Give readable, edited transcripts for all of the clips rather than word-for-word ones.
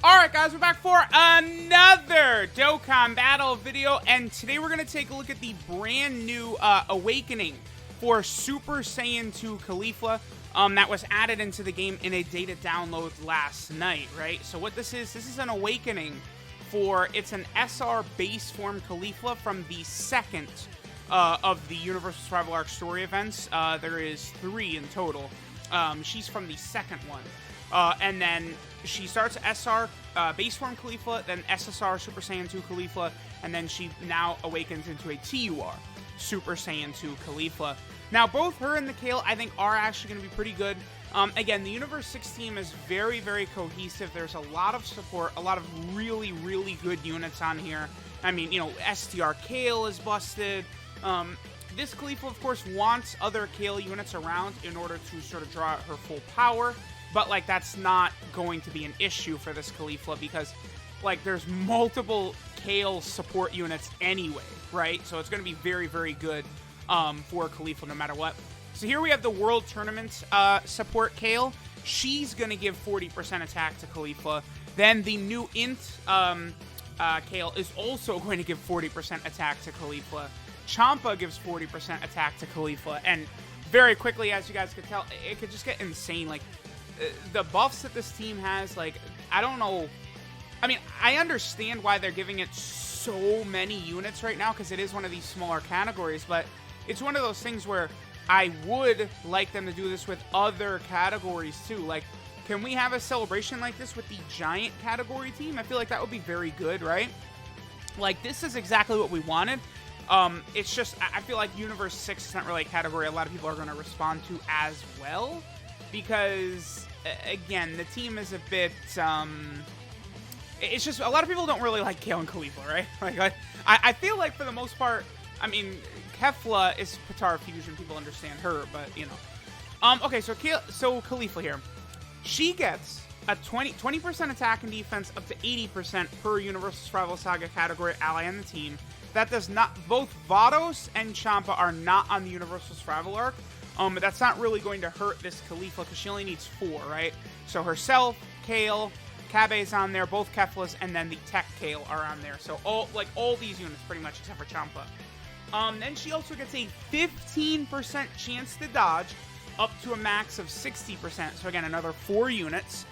Alright guys, we're back for another Dokkan battle video, and today we're going to take a look at the brand new awakening for Super Saiyan 2 CAULIFLA that was added into the game in a data download last night, right? So what this is an awakening for, it's an SR base form CAULIFLA from the second of the Universal Survival Arc story events. There is 3 in total. She's from the second one. And then she starts SR base form CAULIFLA, then SSR Super Saiyan 2 CAULIFLA, and then she now awakens into a TUR Super Saiyan 2 CAULIFLA. Now, both her and the Kale, I think, are actually going to be pretty good. Again, the Universe 6 team is very, very cohesive. There's a lot of support, a lot of really, really good units on here. I mean, you know, STR Kale is busted. This CAULIFLA, of course, wants other Kale units around in order to sort of draw out her full power. But, like, that's not going to be an issue for this CAULIFLA because, like, there's multiple Kale support units anyway, right? So it's going to be very, very good for CAULIFLA no matter what. So here we have the World Tournament support Kale. She's going to give 40% attack to CAULIFLA. Then the new Int Kale is also going to give 40% attack to CAULIFLA. Champa gives 40% attack to CAULIFLA. And very quickly, as you guys could tell, it could just get insane. Like, the buffs that this team has, like, I don't know. I mean, I understand why they're giving it so many units right now because it is one of these smaller categories, but it's one of those things where I would like them to do this with other categories too. Like, can we have a celebration like this with the giant category team? I feel like that would be very good, right? Like, this is exactly what we wanted. It's just, I feel like Universe 6 is not really a category a lot of people are going to respond to as well because, again, the team is a bit, it's just, a lot of people don't really like Kale and CAULIFLA, right? Like, I feel like for the most part, I mean, Kefla is Patara Fusion, people understand her, but, you know. Okay, so CAULIFLA here. She gets a 20% attack and defense up to 80% per Universal Survival Saga category ally on the team. That does not, both Vados and Champa are not on the Universal Survival Arc. But that's not really going to hurt this CAULIFLA because she only needs 4, right? So herself, Kale, Kabe's on there, both Keflas, and then the Tech Kale are on there. So all these units pretty much except for Champa. Then she also gets a 15% chance to dodge up to a max of 60%. So again, another 4 units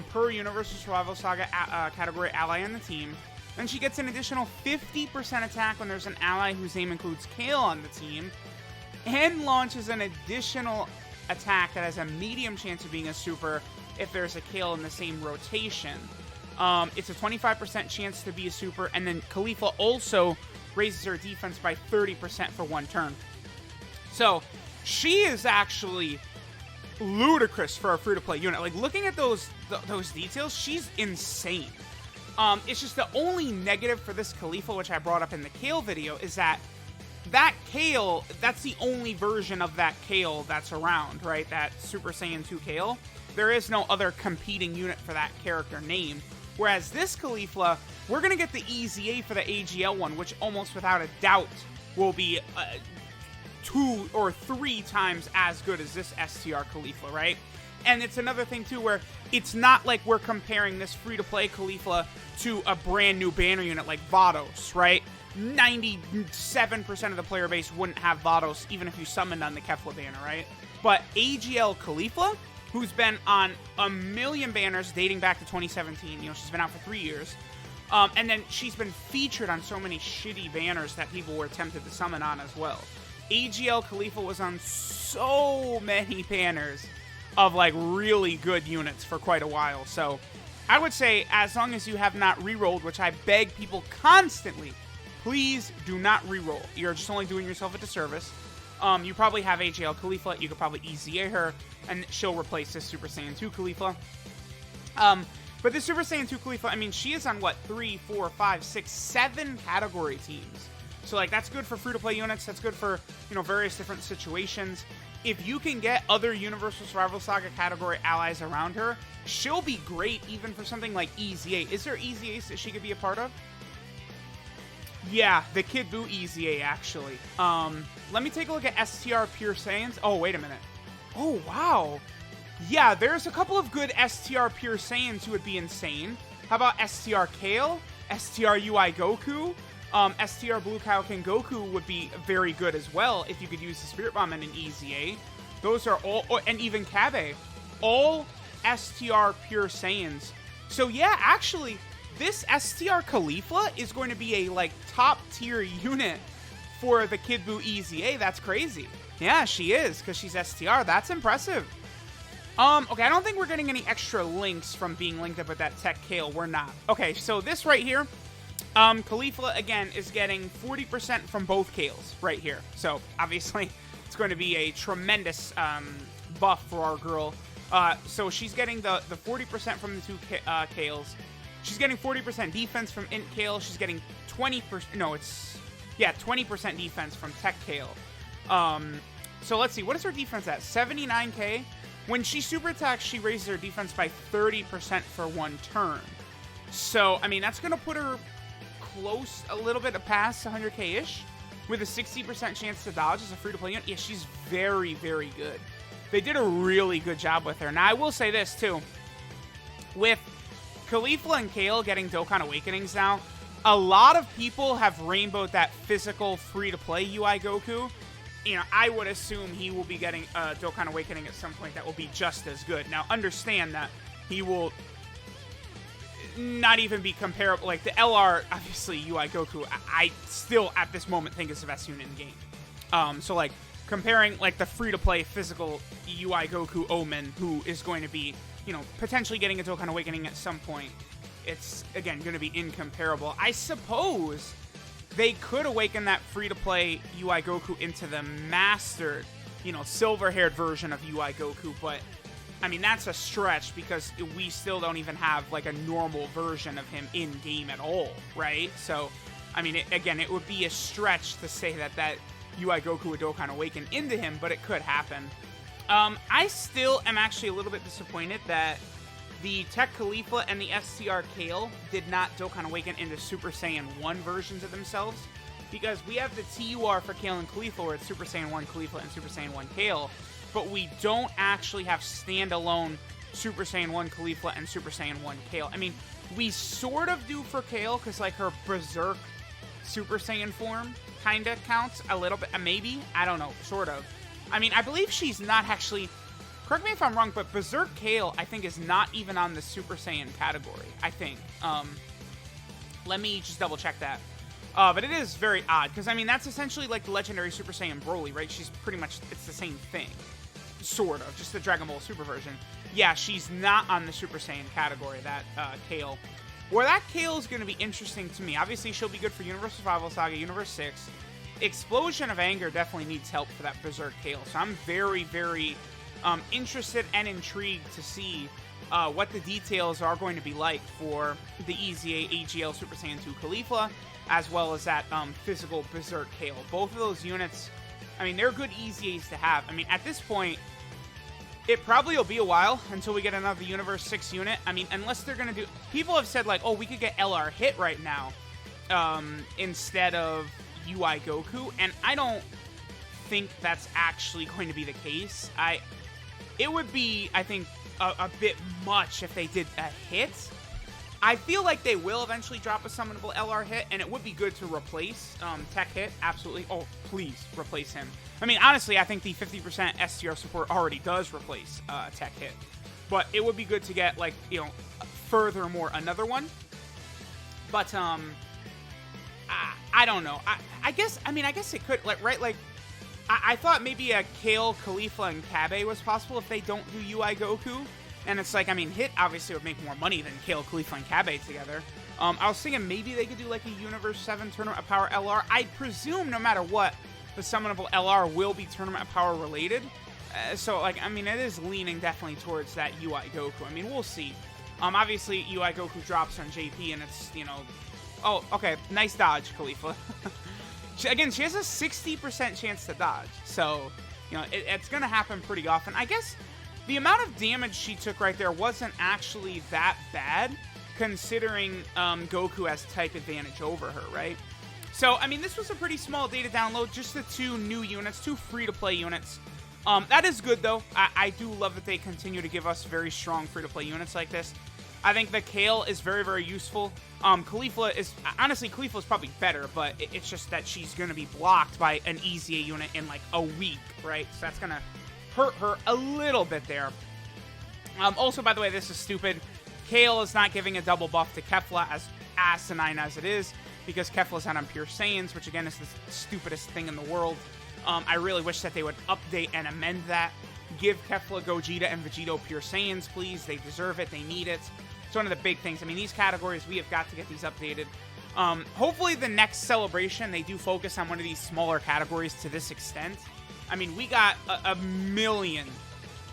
per Universal Survival Saga category ally on the team. Then she gets an additional 50% attack when there's an ally whose name includes Kale on the team. And launches an additional attack that has a medium chance of being a super if there's a Kale in the same rotation. It's a 25% chance to be a super, and then CAULIFLA also raises her defense by 30% for 1 turn. So, she is actually ludicrous for a free-to-play unit. Like, looking at those details, she's insane. It's just the only negative for this CAULIFLA, which I brought up in the Kale video, is that Kale, that's the only version of that Kale that's around, right? That Super Saiyan 2 Kale. There is no other competing unit for that character name. Whereas this CAULIFLA, we're going to get the EZA for the AGL one, which almost without a doubt will be 2 or 3 times as good as this STR CAULIFLA, right? And it's another thing, too, where it's not like we're comparing this free-to-play CAULIFLA to a brand new banner unit like Vados, right? 97% of the player base wouldn't have Vados even if you summoned on the Kefla banner, right? But AGL CAULIFLA, who's been on a million banners dating back to 2017, you know, she's been out for 3 years, and then she's been featured on so many shitty banners that people were tempted to summon on as well. AGL CAULIFLA was on so many banners of, like, really good units for quite a while, so I would say as long as you have not re-rolled, which I beg people constantly, please do not re-roll. You're just only doing yourself a disservice. You probably have AGL CAULIFLA. You could probably EZA her, and she'll replace this Super Saiyan 2 CAULIFLA. But this Super Saiyan 2 CAULIFLA, I mean, she is on, what, 3, 4, 5, 6, 7 category teams. So, like, that's good for free-to-play units. That's good for, you know, various different situations. If you can get other Universal Survival Saga category allies around her, she'll be great even for something like EZA. Is there EZAs that she could be a part of? Yeah, the Kid Buu EZA, actually. Let me take a look at STR Pure Saiyans. Oh, wait a minute. Oh, wow. Yeah, there's a couple of good STR Pure Saiyans who would be insane. How about STR Kale, STR UI Goku, STR Blue Kaioken Goku would be very good as well if you could use the Spirit Bomb and an EZA. Those are all, and even Kabe, all STR Pure Saiyans. So yeah, actually, this STR Caulifla is going to be a, like, top-tier unit for the Kid Buu EZA. That's crazy. Yeah, she is, because she's STR. That's impressive. Okay, I don't think we're getting any extra links from being linked up with that Tech Kale. We're not. Okay, so this right here, Caulifla, again, is getting 40% from both Kales right here. So, obviously, it's going to be a tremendous buff for our girl. So she's getting the 40% from the two Kales. She's getting 40% defense from Int Kale. She's getting 20%, no, it's, yeah, 20% defense from Tech Kale. So let's see, what is her defense at? 79k. When she super attacks, she raises her defense by 30% for one turn. So, I mean, that's going to put her close a little bit past 100k-ish with a 60% chance to dodge as a free-to-play unit. Yeah, she's very, very good. They did a really good job with her. Now, I will say this, too. With Caulifla and Kale getting Dokkan Awakenings now, a lot of people have rainbowed that physical free-to-play UI Goku. You know, I would assume he will be getting Dokkan Awakening at some point that will be just as good. Now, understand that he will not even be comparable. Like, the LR, obviously, UI Goku, I still, at this moment, think is the best unit in the game. So, like, comparing, like, the free-to-play physical UI Goku Omen, who is going to be, you know, potentially getting a Dokkan Awakening at some point, it's, again, going to be incomparable. I suppose they could awaken that free-to-play UI Goku into the mastered, you know, silver-haired version of UI Goku, but, I mean, that's a stretch because we still don't even have, like, a normal version of him in-game at all, right? So, I mean, again, it would be a stretch to say that that UI Goku would Dokkan Awaken into him, but it could happen. I still am actually a little bit disappointed that the Tech Caulifla and the STR Kale did not Dokkan Awaken into Super Saiyan 1 versions of themselves, because we have the TUR for Kale and Caulifla where it's Super Saiyan 1 Caulifla and Super Saiyan 1 Kale, but we don't actually have standalone Super Saiyan 1 Caulifla and Super Saiyan 1 Kale. I mean, we sort of do for Kale, because, like, her Berserk Super Saiyan form kind of counts a little bit, maybe? I don't know, sort of. I mean, I believe she's not actually, correct me if I'm wrong, but Berserk Kale, I think, is not even on the Super Saiyan category, I think. Let me just double check that. But it is very odd, because, I mean, that's essentially like the legendary Super Saiyan Broly, right? She's pretty much, it's the same thing. Sort of, just the Dragon Ball Super version. Yeah, she's not on the Super Saiyan category, that Kale. Where that Kale is going to be interesting to me. Obviously, she'll be good for Universe Survival Saga, Universe 6. Explosion of Anger definitely needs help for that Berserk Kale. So I'm very, very interested and intrigued to see what the details are going to be like for the EZA AGL Super Saiyan 2 Caulifla, as well as that physical Berserk Kale. Both of those units, I mean, they're good EZAs to have. I mean, at this point, it probably will be a while until we get another Universe 6 unit. I mean, unless they're going to do... People have said, like, oh, we could get LR Hit right now instead of UI Goku, and I don't think that's actually going to be the case. It would be, I think, a bit much if they did a hit. I feel like they will eventually drop a summonable LR Hit, and it would be good to replace Tech Hit, absolutely. Oh, please, replace him. I mean, honestly, I think the 50% STR support already does replace Tech Hit. But it would be good to get, like, you know, furthermore, another one. But, I don't know. I guess it could, like, right, like, I thought maybe a Kale, Caulifla, and Kabe was possible if they don't do UI Goku. And it's like, I mean, Hit obviously would make more money than Kale, Caulifla, and Kabe together. I was thinking maybe they could do, like, a Universe 7 Tournament of Power LR. I presume no matter what, the summonable LR will be Tournament of Power related. So, like, I mean, it is leaning definitely towards that UI Goku. I mean, we'll see. Obviously, UI Goku drops on JP, and it's, you know... Oh, okay, nice dodge, Caulifla. Again, she has a 60% chance to dodge. So, you know, it's going to happen pretty often. I guess the amount of damage she took right there wasn't actually that bad, considering Goku has type advantage over her, right? So, I mean, this was a pretty small data download, just the 2 new units, 2 free-to-play units. That is good, though. I do love that they continue to give us very strong free-to-play units like this. I think the Kale is very, very useful. Caulifla is, honestly, Caulifla is probably better, but it's just that she's going to be blocked by an EZA unit in like a week, right? So that's going to hurt her a little bit there. Also, by the way, this is stupid. Kale is not giving a double buff to Kefla, as asinine as it is, because Kefla's not on Pure Saiyans, which again is the stupidest thing in the world. I really wish that they would update and amend that. Give Kefla, Gogeta, and Vegito Pure Saiyans, please. They deserve it. They need it. It's one of the big things. I mean, these categories, we have got to get these updated. Hopefully the next celebration, they do focus on one of these smaller categories to this extent. I mean, we got a million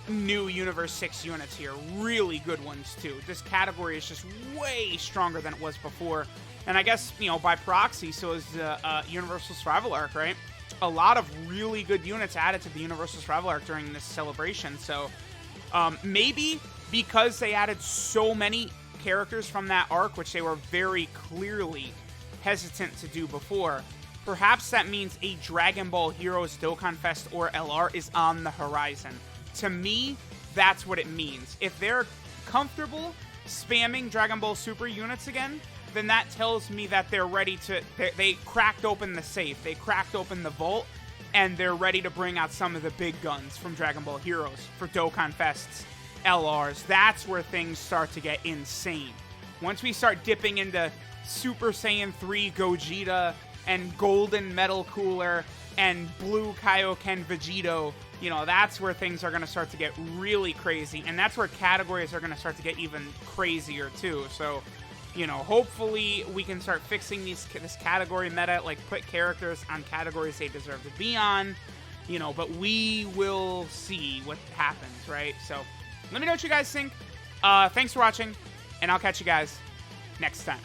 new Universe 6 units here. Really good ones, too. This category is just way stronger than it was before. And I guess, you know, by proxy, so is the Universal Survival Arc, right? A lot of really good units added to the Universal Survival Arc during this celebration. So maybe because they added so many characters from that arc, which they were very clearly hesitant to do before, perhaps that means a Dragon Ball Heroes Dokkan Fest or LR is on the horizon. To me, that's what it means. If they're comfortable spamming Dragon Ball Super units again, then that tells me that they're ready to... They cracked open the safe. They cracked open the vault, and they're ready to bring out some of the big guns from Dragon Ball Heroes for Dokkan Fests, LRs. That's where things start to get insane. Once we start dipping into Super Saiyan 3 Gogeta and Golden Metal Cooler and Blue Kaioken Vegito, you know, that's where things are going to start to get really crazy. And that's where categories are going to start to get even crazier, too. So, you know, hopefully we can start fixing this category meta, like put characters on categories they deserve to be on, you know, but we will see what happens, right? So let me know what you guys think. Thanks for watching, and I'll catch you guys next time.